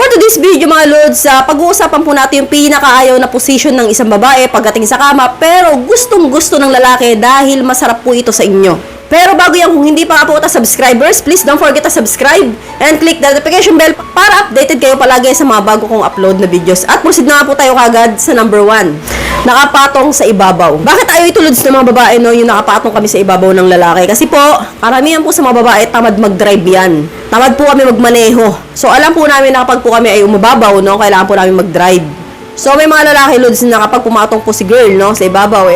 for today's video mga lods, pag-uusapan po natin yung pinakaayaw na position ng isang babae pagdating sa kama pero gustong-gusto ng lalaki dahil masarap po ito sa inyo. Pero bago yan, kung hindi pa nga po subscribers, please don't forget to subscribe and click the notification bell para updated kayo palagi sa mga bago kong upload na videos. At proceed na nga po tayo kagad sa number 1. Nakapatong sa ibabaw. Bakit ayaw ito lods ng mga babae, no? Yung nakapatong kami sa ibabaw ng lalaki? Kasi po, karamihan po sa mga babae, tamad mag-drive yan. Tamad po kami magmaneho. So alam po namin na kapag po kami ay umababaw, no? Kailangan po namin mag-drive. So may mga lalaki lods na kapag pumatong po si girl, no, sa ibabaw,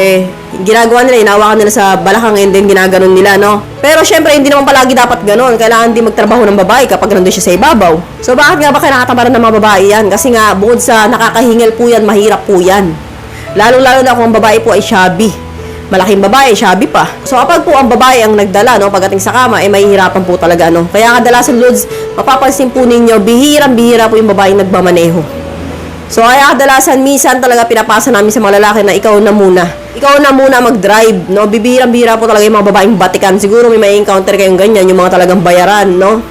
ginagawa nila, inawakan nila sa balakang and then ginaganon nila, no. Pero syempre hindi naman palagi dapat ganon. Kailangan din magtrabaho ng babae kapag nandun siya sa ibabaw. So bakit nga ba kinakatabaran ng mga babae yan? Kasi nga bukod sa nakakahingal po yan, mahirap po yan. Lalo-lalo na kung ang babae po ay shabby. Malaking babae, shabby pa. So kapag po ang babae ang nagdala, no, pagdating sa kama, mahihirapan po talaga, no. Kaya kadalasan lods, mapapansin po ninyo, bihirang-bihira po yung babaeng nagmamaneho. So kaya kadalasan minsan talaga pinapasa namin sa mga lalaki na ikaw na muna. Ikaw na muna mag-drive, no? Bibihirang-bihira po talaga yung mga babaeng batikan. Siguro may encounter kayong ganyan, yung mga talagang bayaran, no?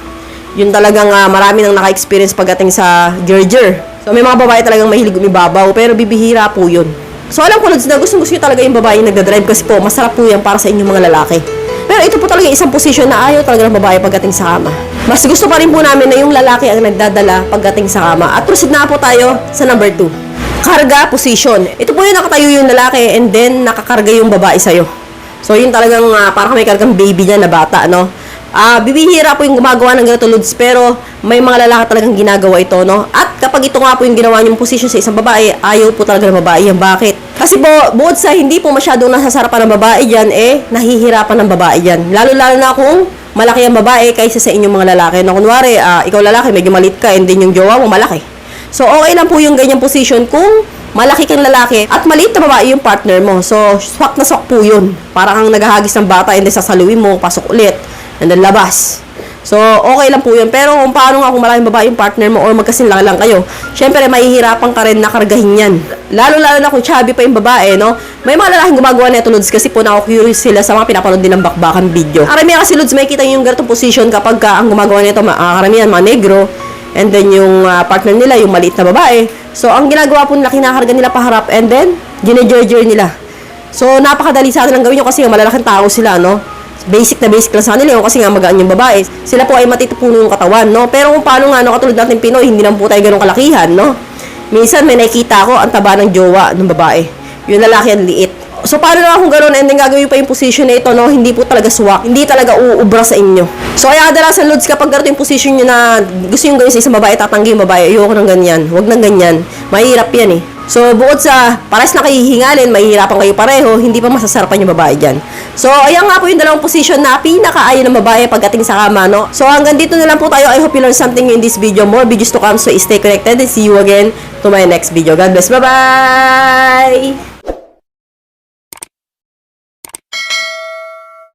Yung talagang marami nang naka-experience pagdating sa gerger. So may mga babae talagang mahilig umibabaw, pero bibihira po yun. So alam ko na gustong-gusto nyo talaga yung babae nagda-drive kasi po masarap po yan para sa inyong mga lalaki. Pero ito po talaga isang posisyon na ayaw talaga ng babae pagdating sa kama. Mas gusto pa rin po namin na yung lalaki ang nagdadala pagdating sa kama. At proceed na po tayo sa number 2. Karga position. Ito po yung nakatayo yung lalaki and then nakakarga yung babae sa'yo. So yun talagang parang may kargang baby niya na bata, no? Bibihira po yung gumagawa ng ganito lods, pero may mga lalaki talagang ginagawa ito, no? At kapag ito nga po yung ginawa niyong position sa isang babae, ayaw po talaga ng babae yan. Bakit? Kasi po, bukod sa hindi po masyadong nasasarapan ng babae dyan, nahihirapan ng babae dyan. Lalo-lalo na kung malaki ang babae kaysa sa inyong mga lalaki. No, kunwari, ikaw lalaki, medyo malit ka, and then yung jowa mo malaki. So, okay lang po yung ganyang position kung malaki kang lalaki at maliit na babae yung partner mo. So, swak na swak po yun. Parang kang naghahagis ng bata and then sasaluin mo, pasok ulit, and then labas. So, okay lang po yun. Pero kung paano nga kung malaking babae yung partner mo or magkasinlaki lang kayo, syempre, mahihirapan ka rin na kargahin yan. Lalo-lalo na kung chubby pa yung babae, no? May mga lalaking gumagawa na ito, lods, kasi po na-curious sila sa mga pinapanood din ng bakbakan video. Karamihan kasi, lods, may kita yung ganitong position kapag ang gumagawa nito, karamihan, mga negro, and then yung partner nila, yung maliit na babae. So, ang ginagawa po nila, kinakarga nila paharap, and then, gine-gerger nila. So, napakadali sa atin ang gawin nyo kasi malalaking tao sila, no? Basic na basic lang sa kanila yun kasi nga magaan yung babae. Sila po ay matitipuno yung katawan, no? Pero kung paano nga, no, katulad natin Pinoy, hindi naman po tayo ganun kalakihan, no? Minsan may nakikita ako ang taba ng jowa ng babae. Yung lalaki ang liit. So paano na kung gano'n and then gagawin pa yung position na ito, no? Hindi po talaga swak. Hindi talaga uubra sa inyo. So kaya kadalasan lods kapag gano'n yung position nyo na gusto yung gawin sa isang babae, tatanggi yung babae, ayoko ng ganyan. Huwag ng ganyan. Mahirap yan So bukod sa pares na kayo hihingalin, mahihirapan kayo pareho, hindi pa masasarapan yung babae dyan. So ayan nga po yung dalawang position na pinakaayaw ng babae pagdating sa kama, no? So hanggang dito na lang po tayo. I hope you learned something in this video. More videos to come, so stay connected and see you again to my next video. God bless. Bye-bye!